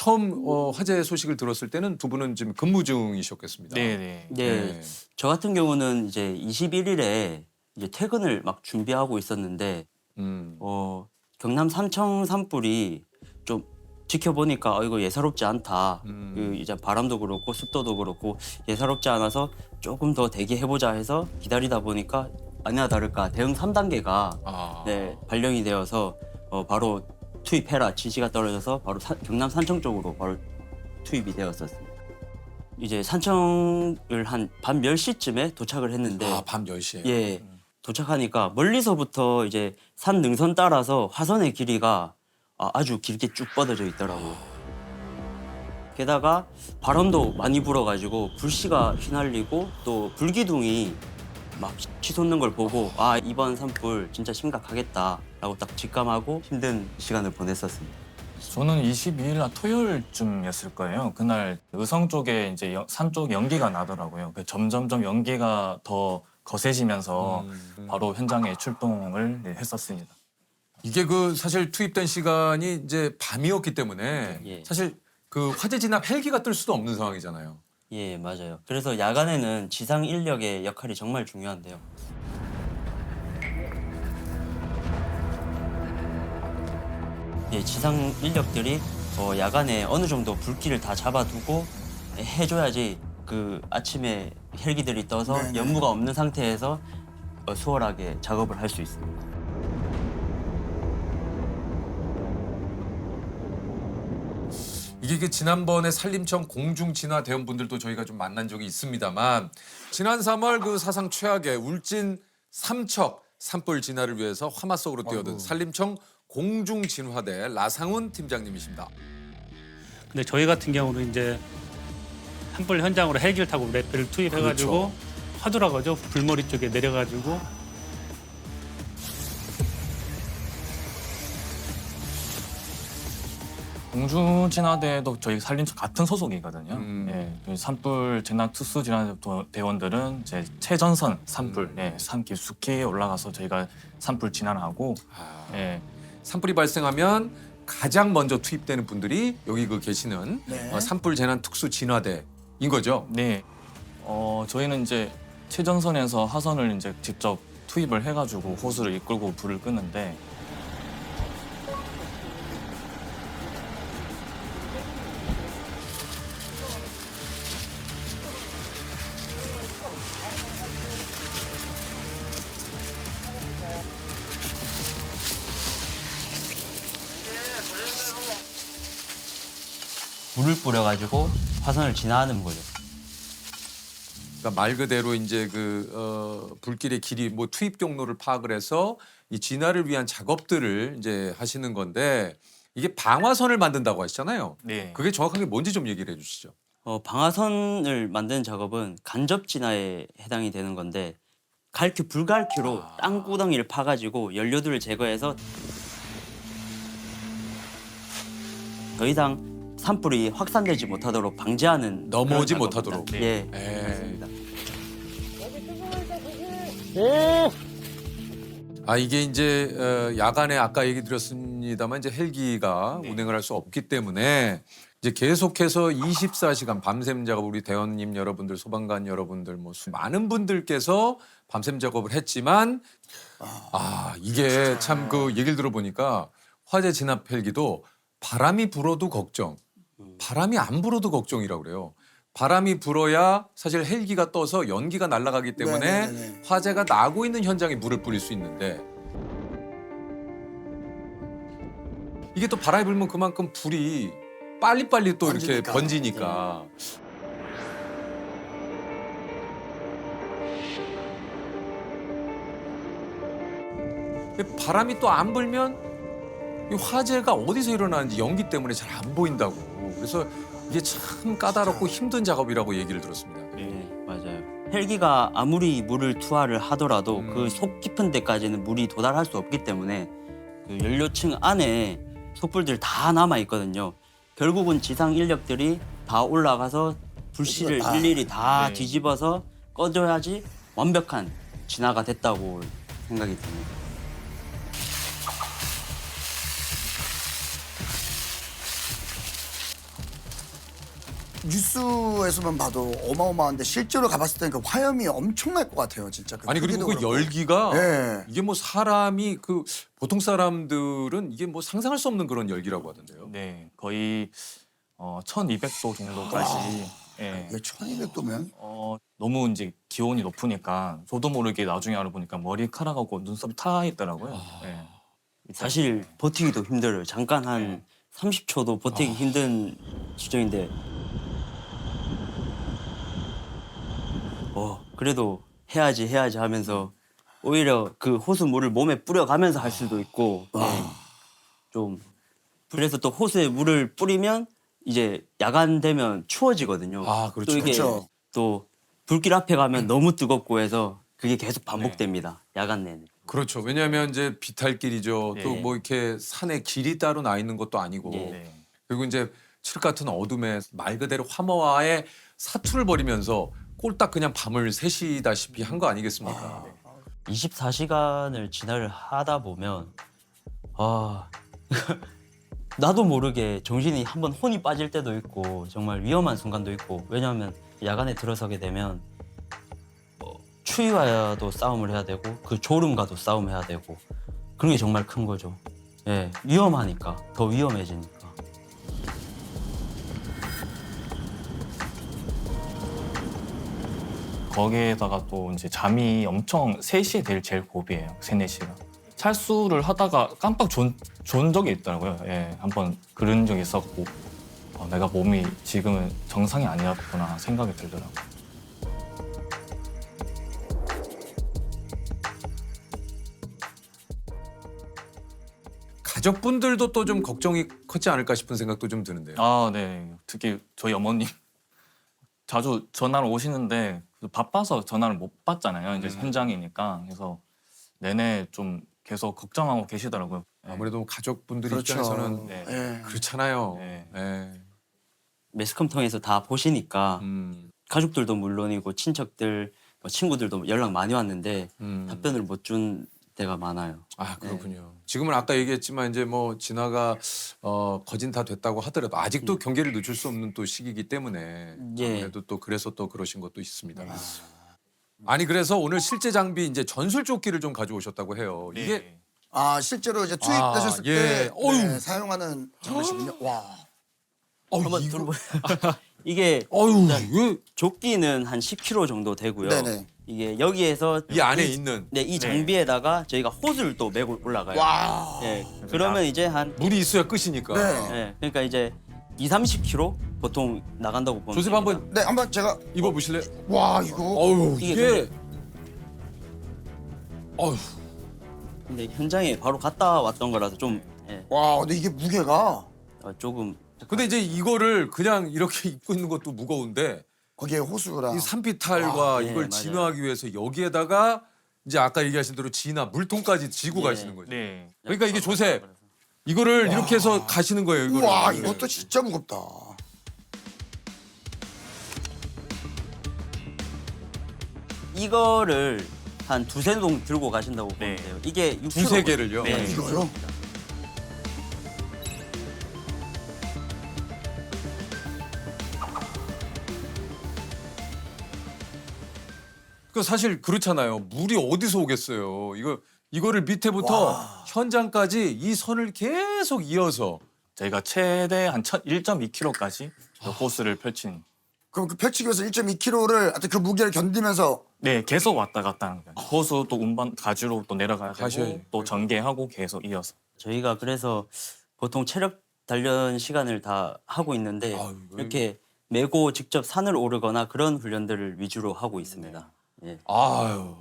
처음 화재 소식을 들었을 때는 두 분은 지금 근무 중이셨겠습니다. 네네. 네. 저 같은 경우는 이제 21일에 이제 퇴근을 막 준비하고 있었는데 음. 경남 산청 산불이 좀 지켜보니까 이거 예사롭지 않다. 그 이제 바람도 그렇고 습도도 그렇고 예사롭지 않아서 조금 더 대기해보자 해서 기다리다 보니까 아니나 다를까 대응 3단계가 아. 네, 발령이 되어서 바로 투입해라 지시가 떨어져서 바로 경남 산청 쪽으로 바로 투입이 되었었습니다. 이제 산청을 한 밤 10시쯤에 도착을 했는데 밤 10시에. 예. 도착하니까 멀리서부터 이제 산 능선 따라서 화선의 길이가 아주 길게 쭉 뻗어져 있더라고요. 게다가 바람도 많이 불어가지고 불씨가 휘날리고 또 불기둥이 막 치솟는 걸 보고 이번 산불 진짜 심각하겠다라고 딱 직감하고 힘든 시간을 보냈었습니다. 저는 22일 날 토요일쯤이었을 거예요. 그날 의성 쪽에 이제 산 쪽 연기가 나더라고요. 점점점 연기가 더 거세지면서 바로 현장에 출동을 했었습니다. 이게 사실 투입된 시간이 이제 밤이었기 때문에 예. 사실 그 화재 진압 헬기가 뜰 수도 없는 상황이잖아요. 예, 맞아요. 그래서 야간에는 지상 인력의 역할이 정말 중요한데요. 예, 지상 인력들이 야간에 어느 정도 불길을 다 잡아두고 해줘야지 그 아침에 헬기들이 떠서 연무가 없는 상태에서 수월하게 작업을 할 수 있습니다. 이게 지난번에 산림청 공중진화 대원분들도 저희가 좀 만난 적이 있습니다만 지난 3월 그 사상 최악의 울진 삼척 산불 진화를 위해서 화마 속으로 뛰어든 산림청 공중진화대 라상훈 팀장님이십니다. 근데 저희 같은 경우는 이제 산불 현장으로 헬기를 타고 배를 투입해가지고 그렇죠. 화두라고 하죠. 불머리 쪽에 내려가지고 공중진화대도 저희 산림청 같은 소속이거든요. 예, 저희 산불 진화 특수 진화 대원들은 이제 최전선 산불, 산 깊숙이 올라가서 저희가 산불 진화를 하고, 예, 산불이 발생하면 가장 먼저 투입되는 분들이 여기 계시는 산불 재난 특수 진화대인 거죠. 네, 저희는 이제 최전선에서 하선을 이제 직접 투입을 해가지고 호수를 이끌고 불을 끄는데. 불을 뿌려가지고 화선을 진화하는 거죠. 그러니까 말 그대로 이제 불길의 길이 투입 경로를 파악을 해서 이 진화를 위한 작업들을 이제 하시는 건데 이게 방화선을 만든다고 하시잖아요. 네. 그게 정확하게 뭔지 좀 얘기를 해주시죠. 방화선을 만드는 작업은 간접 진화에 해당이 되는 건데 불갈퀴로 땅구덩이를 파가지고 연료들을 제거해서 더 이상 산불이 확산되지 못하도록 방지하는 넘어오지 그런 작업입니다. 못하도록. 예, 에이. 맞습니다. 이게 이제 야간에 아까 얘기 드렸습니다만 이제 헬기가 운행을 할 수 없기 때문에 이제 계속해서 24시간 밤샘 작업 우리 대원님 여러분들 소방관 여러분들 많은 분들께서 밤샘 작업을 했지만 이게 참 얘기를 들어보니까 화재 진압 헬기도 바람이 불어도 걱정, 바람이 안 불어도 걱정이라고 그래요. 바람이 불어야 사실 헬기가 떠서 연기가 날아가기 때문에 화재가 나고 있는 현장에 물을 뿌릴 수 있는데 이게 또 바람이 불면 그만큼 불이 빨리빨리 또 이렇게 번지니까. 바람이 또 안 불면 이 화재가 어디서 일어나는지 연기 때문에 잘 안 보인다고. 그래서 이게 참 까다롭고 힘든 작업이라고 얘기를 들었습니다. 네, 맞아요. 헬기가 아무리 물을 투하를 하더라도 그 속 깊은 데까지는 물이 도달할 수 없기 때문에 그 연료층 안에 속불들 다 남아 있거든요. 결국은 지상 인력들이 다 올라가서 불씨를 일일이 다 뒤집어서 꺼줘야지 완벽한 진화가 됐다고 생각이 듭니다. 뉴스에서만 봐도 어마어마한데 실제로 가봤을 때는 그 화염이 엄청날 것 같아요, 진짜. 그 아니 그리고 크기도 그 그렇고. 열기가 예. 이게 뭐 사람이 그 보통 사람들은 이게 뭐 상상할 수 없는 그런 열기라고 하던데요. 네, 거의 1200도 정도까지. 예. 이게 1200도면 너무 이제 기온이 높으니까 저도 모르게 나중에 알아보니까 머리카락하고 눈썹이 타 있더라고요. 예. 사실 버티기도 힘들어요. 잠깐 한 30초도 버티기 힘든 지점인데 그래도 해야지 하면서 오히려 그 호수 물을 몸에 뿌려가면서 할 수도 있고 좀 그래서 또 호수에 물을 뿌리면 이제 야간 되면 추워지거든요. 아, 그렇죠. 또 이게 그렇죠. 또 불길 앞에 가면 너무 뜨겁고 해서 그게 계속 반복됩니다. 야간 내내. 그렇죠. 왜냐하면 이제 비탈길이죠. 네. 또 뭐 이렇게 산에 길이 따로 나 있는 것도 아니고 네. 그리고 이제 칠흑 같은 어둠에 말 그대로 화마와의 사투를 벌이면서 꼴딱 그냥 밤을 새시다시피 한 거 아니겠습니까? 24시간을 진화를 하다 보면 나도 모르게 정신이 한번 혼이 빠질 때도 있고 정말 위험한 순간도 있고 왜냐하면 야간에 들어서게 되면 추위와도 싸움을 해야 되고 그 졸음과도 싸움해야 되고 그런 게 정말 큰 거죠. 예, 위험하니까 더 위험해지니까. 거기에다가 또 이제 잠이 엄청 3시에 될 제일 고비예요. 3, 4시간. 찰수를 하다가 깜빡 존 적이 있더라고요. 예, 한번 그런 적이 있었고 내가 몸이 지금은 정상이 아니었구나 생각이 들더라고요. 가족분들도 또 좀 걱정이 컸지 않을까 싶은 생각도 좀 드는데요. 아, 네. 특히 저희 어머님 자주 전화를 오시는데 바빠서 전화를 못 받잖아요. 이제 현장이니까. 그래서 내내 좀 계속 걱정하고 계시더라고요. 예. 아무래도 가족분들 그렇죠. 입장에서는 네. 예. 그렇잖아요. 네. 예. 매스컴 통해서 다 보시니까 가족들도 물론이고 친척들, 친구들도 연락 많이 왔는데 답변을 못 준 때가 많아요. 아 그렇군요. 지금은 아까 얘기했지만 이제 뭐 진화가 거진 다 됐다고 하더라도 아직도 경계를 늦출 수 없는 또 시기이기 때문에 예. 아무래도 또 그래서 또 그러신 것도 있습니다. 아니 그래서 오늘 실제 장비 이제 전술 조끼를 좀 가져오셨다고 해요. 네. 이게 실제로 이제 투입되셨을 예. 때 어휴. 사용하는 장비시군요. 와. 한번 이거- 들어보세요. 이게 어유 이게 조끼는 한 10kg 정도 되고요. 네네. 이게 여기에서 이 안에 있는 네, 이 장비에다가 저희가 호스를 또 메고 올라가요. 와. 네, 그러면 이제 한 물이 있어야 끝이니까. 네. 네, 그러니까 이제 2-30kg 보통 나간다고 보면 조셉 됩니다. 한번 네, 한번 제가 입어 보실래요? 와, 이거 어유 이게 이게 어유 근데 현장에 바로 갔다 왔던 거라서 좀 와, 근데 이게 무게가 조금 근데 이제 이거를 그냥 이렇게 입고 있는 것도 무거운데 거기에 호수랑 이 산비탈과 네, 이걸 맞아요. 진화하기 위해서 여기에다가 이제 아까 얘기하신 대로 진화 물통까지 지고 네. 가시는 거죠. 네. 그러니까 이게 조셉 이거를 이렇게 해서 가시는 거예요. 이거를. 우와, 이것도 진짜 무겁다. 이거를 한 2-3동 들고 가신다고 보면 네. 돼요. 이게 6kg 두세 개를요? 네. 이거요? 그 사실 그렇잖아요. 물이 어디서 오겠어요. 이거를 밑에부터 현장까지 이 선을 계속 이어서 저희가 최대 한 1.2kg까지 호스를 펼친. 그럼 그 펼치기 위해서 1.2kg를 하여튼 그 무게를 견디면서 네, 계속 왔다 갔다 하는 거예요. 호수 또 운반 가지로 또 내려가야 가셔야지. 되고 또 전개하고 계속 이어서. 저희가 그래서 보통 체력 단련 시간을 다 하고 있는데 아유, 이렇게 메고 직접 산을 오르거나 그런 훈련들을 위주로 하고 있습니다. 예. 아유.